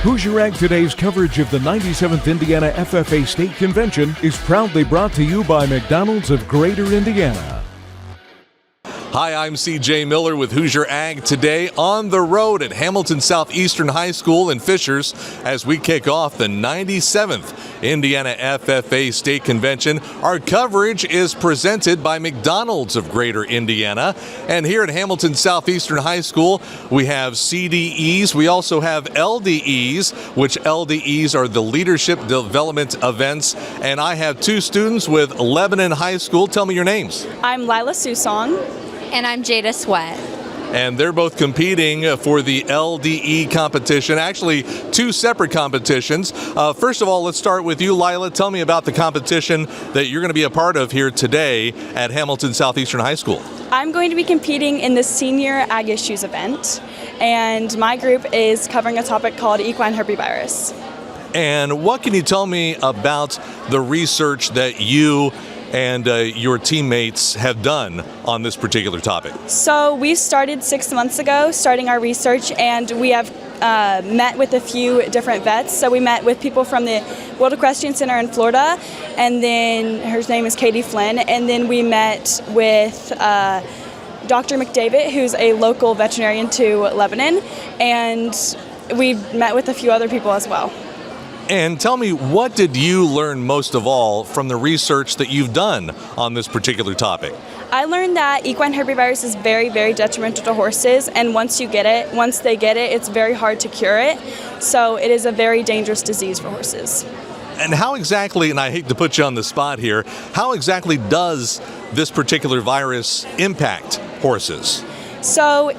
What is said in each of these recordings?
Hoosier Ag Today's coverage of the 97th Indiana FFA State Convention is proudly brought to you by McDonald's of Greater Indiana. Hi, I'm CJ Miller with Hoosier Ag Today on the road at Hamilton Southeastern High School in Fishers as we kick off the 97th Indiana FFA State Convention. Our coverage is presented by McDonald's of Greater Indiana. And here at Hamilton Southeastern High School, we have CDEs. We also have LDEs, which LDEs are the Leadership Development Events. And I have two students with Lebanon High School. Tell me your names. I'm Lyla Susong. And I'm Jada, Sweatt. And they're both competing for the LDE competition, actually two separate competitions. First of all, let's start with you, Lyla. Tell me about the competition that you're going to be a part of here today at Hamilton Southeastern High School. I'm going to be competing in the Senior Ag Issues event, and my group is covering a topic called equine herpesvirus. And what can you tell me about the research that you and your teammates have done on this particular topic? So we started 6 months ago, starting our research, and we have met with a few different vets. So we met with people from the World Equestrian Center in Florida, and then her name is Katie Flynn, and then we met with Dr. McDavid, who's a local veterinarian to Lebanon, and we met with a few other people as well. And tell me, what did you learn most of all from the research that you've done on this particular topic? I learned that equine herpesvirus is very, very detrimental to horses, and once they get it, it's very hard to cure it. So it is a very dangerous disease for horses. And how exactly, and I hate to put you on the spot here, how exactly does this particular virus impact horses? So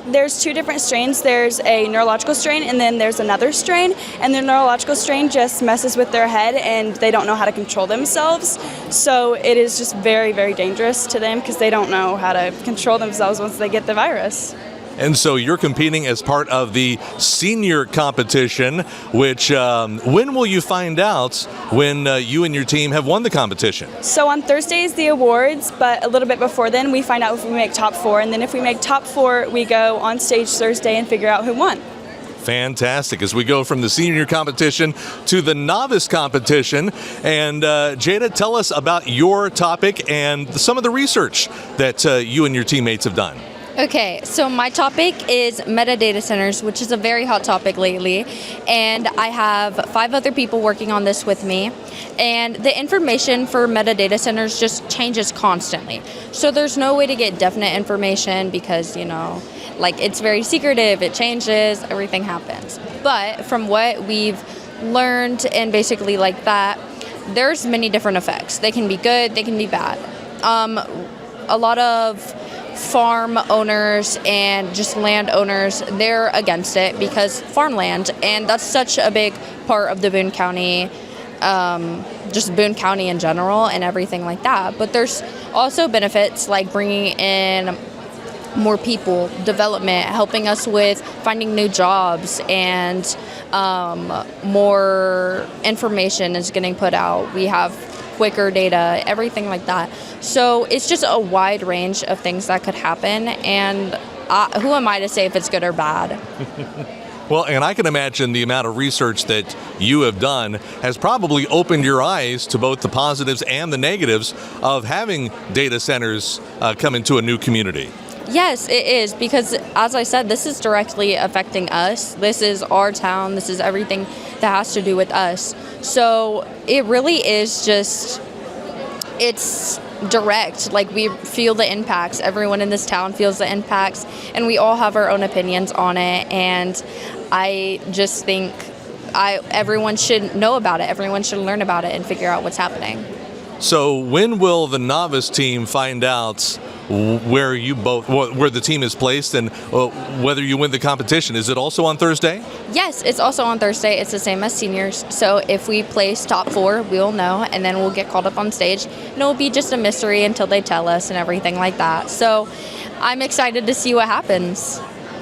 there's two different strains. There's a neurological strain and then there's another strain. And the neurological strain just messes with their head and they don't know how to control themselves. So it is just very, very dangerous to them because they don't know how to control themselves once they get the virus. And so you're competing as part of the senior competition, which when will you find out when you and your team have won the competition? So on Thursday is the awards, but a little bit before then we find out if we make top 4. And then if we make top 4, we go on stage Thursday and figure out who won. Fantastic. As we go from the senior competition to the novice competition. And Jada, tell us about your topic and some of the research that you and your teammates have done. Okay, so my topic is metadata centers, which is a very hot topic lately, and I have 5 other people working on this with me, and the information for metadata centers just changes constantly. So there's no way to get definite information because, it's very secretive, it changes, everything happens. But from what we've learned and basically like that, there's many different effects. They can be good, they can be bad. A lot of farm owners and just landowners, they're against it because farmland, and that's such a big part of the Boone County, just Boone County in general and everything like that. But there's also benefits like bringing in more people, development, helping us with finding new jobs, and more information is getting put out. We have quicker data, everything like that. So it's just a wide range of things that could happen, and who am I to say if it's good or bad? Well, and I can imagine the amount of research that you have done has probably opened your eyes to both the positives and the negatives of having data centers come into a new community. Yes, it is, because as I said, this is directly affecting us. This is our town. This is everything that has to do with us. So it really is just, it's direct. Like, we feel the impacts. Everyone in this town feels the impacts, and we all have our own opinions on it. And I just think everyone should know about it. Everyone should learn about it and figure out what's happening. So when will the novice team find out where the team is placed and whether you win the competition? Is it also on Thursday? Yes, it's also on Thursday. It's the same as seniors. So if we place top 4, we'll know, and then we'll get called up on stage. And it'll be just a mystery until they tell us and everything like that. So I'm excited to see what happens.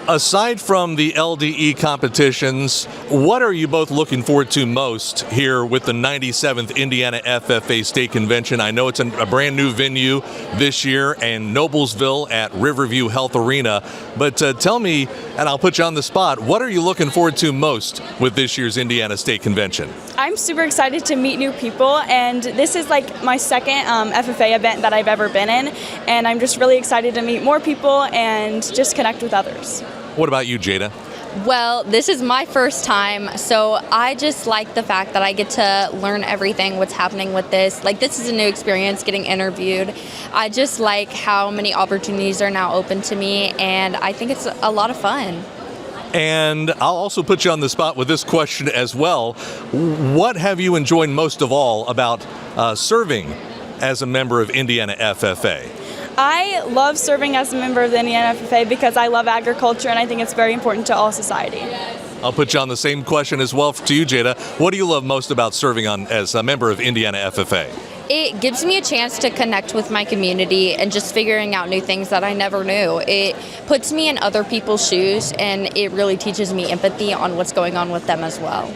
Aside from the LDE competitions, what are you both looking forward to most here with the 97th Indiana FFA State Convention? I know it's a brand new venue this year in Noblesville at Riverview Health Arena, but tell me, and I'll put you on the spot, what are you looking forward to most with this year's Indiana State Convention? I'm super excited to meet new people, and this is like my second FFA event that I've ever been in, and I'm just really excited to meet more people and just connect with others. What about you, Jada? Well, this is my first time, so I just like the fact that I get to learn everything, what's happening with this. Like, this is a new experience, getting interviewed. I just like how many opportunities are now open to me, and I think it's a lot of fun. And I'll also put you on the spot with this question as well. What have you enjoyed most of all about serving as a member of Indiana FFA? I love serving as a member of the Indiana FFA because I love agriculture and I think it's very important to all society. I'll put you on the same question as well to you, Jada. What do you love most about serving as a member of Indiana FFA? It gives me a chance to connect with my community and just figuring out new things that I never knew. It puts me in other people's shoes, and it really teaches me empathy on what's going on with them as well.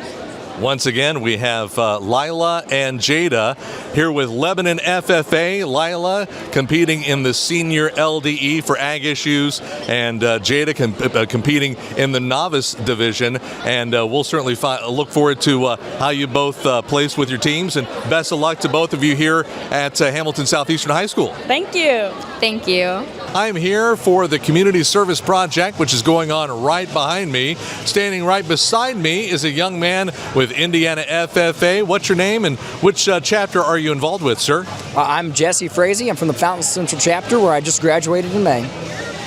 Once again, we have Lyla and Jada here with Lebanon FFA. Lyla competing in the senior LDE for ag issues, and Jada competing in the novice division. And we'll certainly look forward to how you both place with your teams. And best of luck to both of you here at Hamilton Southeastern High School. Thank you. Thank you. I'm here for the Community Service Project, which is going on right behind me. Standing right beside me is a young man with Indiana FFA. What's your name and which chapter are you involved with, sir? I'm Jessie Frazee. I'm from the Fountain Central chapter where I just graduated in May.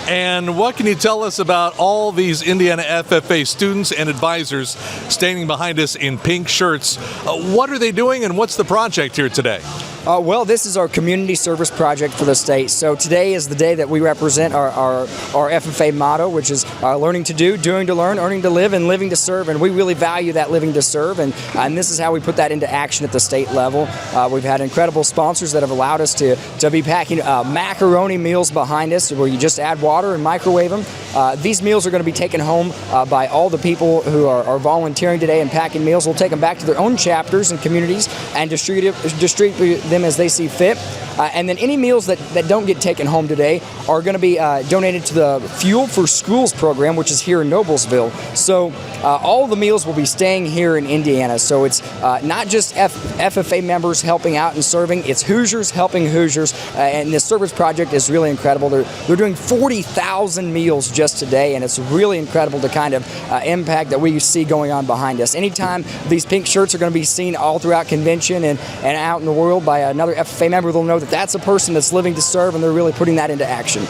And what can you tell us about all these Indiana FFA students and advisors standing behind us in pink shirts? What are they doing and what's the project here today? Well, this is our community service project for the state. So today is the day that we represent our FFA motto, which is learning to do, doing to learn, earning to live, and living to serve. And we really value that living to serve. And this is how we put that into action at the state level. We've had incredible sponsors that have allowed us to be packing macaroni meals behind us where you just add water and microwave them. These meals are going to be taken home by all the people who are volunteering today and packing meals. We'll take them back to their own chapters and communities and distribute them as they see fit. And then any meals that don't get taken home today are going to be donated to the Fuel for Schools program, which is here in Noblesville. So all the meals will be staying here in Indiana. So it's not just FFA members helping out and serving, it's Hoosiers helping Hoosiers. And this service project is really incredible. They're doing 40,000 meals just today, and it's really incredible the kind of impact that we see going on behind us. Anytime these pink shirts are going to be seen all throughout convention and out in the world by another FFA member, they'll know that that's a person that's living to serve, and they're really putting that into action.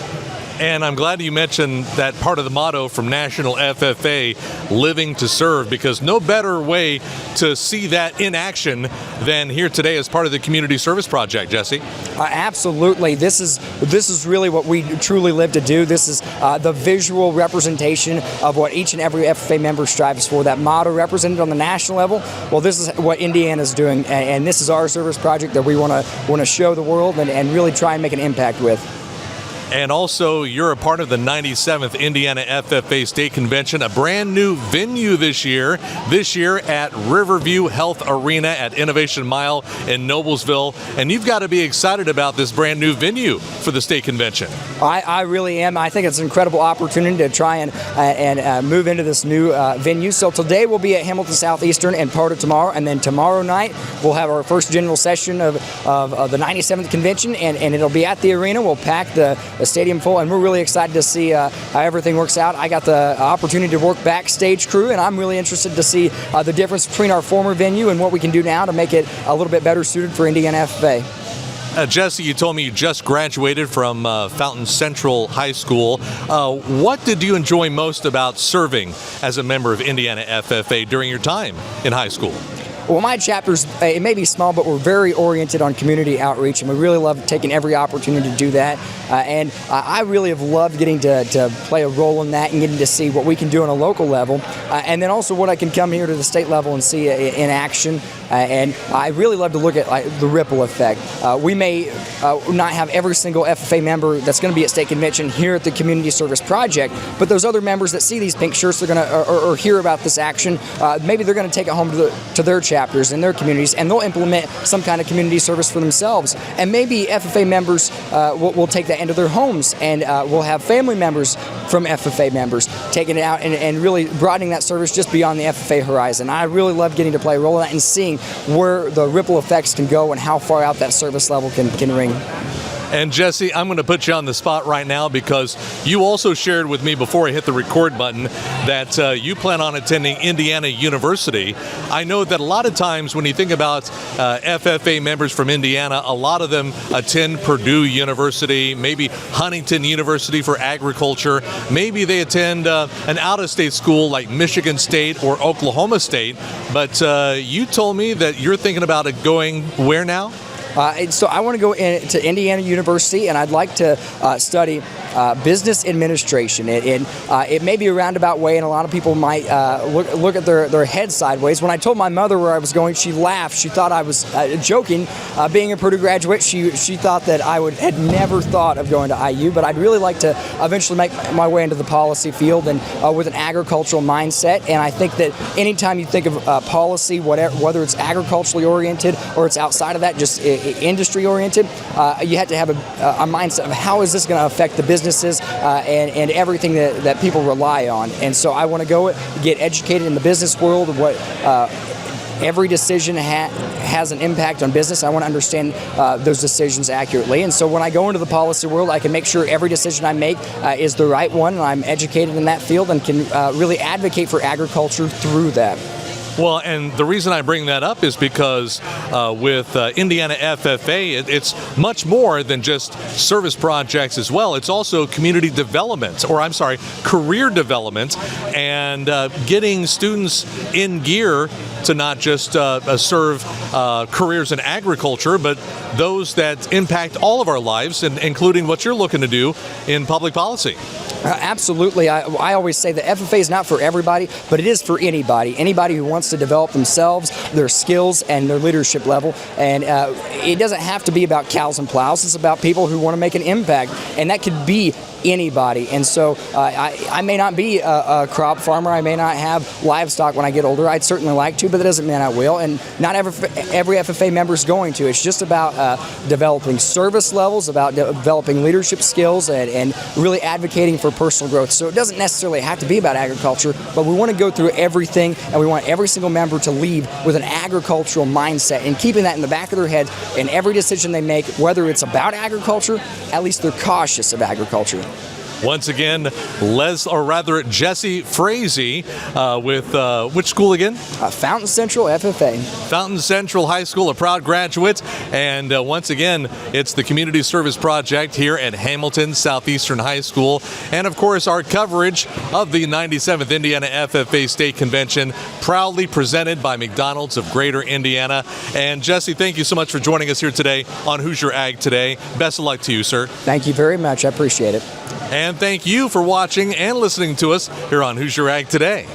And I'm glad you mentioned that part of the motto from National FFA, living to serve, because no better way to see that in action than here today as part of the Community Service Project, Jesse. Absolutely. This is really what we truly live to do. This is the visual representation of what each and every FFA member strives for. That motto represented on the national level, well, this is what Indiana's doing, and this is our service project that we want to show the world and really try and make an impact with. And also, you're a part of the 97th Indiana FFA State Convention, a brand new venue this year at Riverview Health Arena at Innovation Mile in Noblesville. And you've got to be excited about this brand new venue for the state convention. I really am. I think it's an incredible opportunity to try and move into this new venue. So today we'll be at Hamilton Southeastern and part of tomorrow. And then tomorrow night we'll have our first general session of the 97th convention, and it'll be at the arena. We'll pack the stadium full, and we're really excited to see how everything works out. I got the opportunity to work backstage crew, and I'm really interested to see the difference between our former venue and what we can do now to make it a little bit better suited for Indiana FFA. Jesse, you told me you just graduated from Fountain Central High School. What did you enjoy most about serving as a member of Indiana FFA during your time in high school? Well, my chapters, it may be small, but we're very oriented on community outreach, and we really love taking every opportunity to do that. And I really have loved getting to play a role in that and getting to see what we can do on a local level, and then also what I can come here to the state level and see in action. And I really love to look at the ripple effect. We may not have every single FFA member that's going to be at State Convention here at the Community Service Project, but those other members that see these pink shirts, they're going to or hear about this action, maybe they're going to take it home to their chapters in their communities, and they'll implement some kind of community service for themselves. And maybe FFA members will take that into their homes, and we'll have family members from FFA members taking it out and really broadening that service just beyond the FFA horizon. I really love getting to play a role in that and seeing where the ripple effects can go and how far out that service level can ring. And Jessie, I'm going to put you on the spot right now because you also shared with me before I hit the record button that you plan on attending Indiana University. I know that a lot of times when you think about FFA members from Indiana, a lot of them attend Purdue University, maybe Huntington University for agriculture. Maybe they attend an out-of-state school like Michigan State or Oklahoma State. But you told me that you're thinking about it going where now? So I want to go to Indiana University, and I'd like to study business administration. It may be a roundabout way, and a lot of people might look at their head sideways. When I told my mother where I was going, she laughed. She thought I was joking. Being a Purdue graduate, she thought that I had never thought of going to IU, but I'd really like to eventually make my way into the policy field and with an agricultural mindset. And I think that anytime you think of policy, whether it's agriculturally oriented or it's outside of that, just industry oriented, you have to have a mindset of how is this going to affect the businesses and everything that people rely on. And so I want to go get educated in the business world of what every decision has an impact on business. I want to understand those decisions accurately. And so when I go into the policy world, I can make sure every decision I make is the right one, and I'm educated in that field and can really advocate for agriculture through that. Well, and the reason I bring that up is because with Indiana FFA, it's much more than just service projects as well. It's also community development, career development, and getting students in gear to not just serve careers in agriculture, but those that impact all of our lives, and including what you're looking to do in public policy. Absolutely. I always say the FFA is not for everybody, but it is for anybody. Anybody who wants to develop themselves, their skills, and their leadership level. And it doesn't have to be about cows and plows. It's about people who want to make an impact. And that could be anybody. And so I may not be a crop farmer. I may not have livestock when I get older. I'd certainly like to, but that doesn't mean I will. And not every FFA member is going to. It's just about developing service levels, about developing leadership skills, and really advocating for personal growth. So it doesn't necessarily have to be about agriculture, but we want to go through everything, and we want every single member to leave with an agricultural mindset and keeping that in the back of their head in every decision they make, whether it's about agriculture, at least they're cautious of agriculture. Once again, Jessie Frazee with which school again? Fountain Central FFA. Fountain Central High School, a proud graduate. And once again, it's the Community Service Project here at Hamilton Southeastern High School. And of course, our coverage of the 97th Indiana FFA State Convention, proudly presented by McDonald's of Greater Indiana. And Jessie, thank you so much for joining us here today on Hoosier Ag Today. Best of luck to you, sir. Thank you very much. I appreciate it. And thank you for watching and listening to us here on Hoosier Ag Today.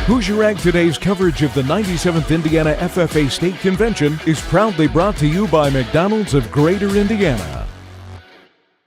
Hoosier Ag Today's coverage of the 97th Indiana FFA State Convention is proudly brought to you by McDonald's of Greater Indiana.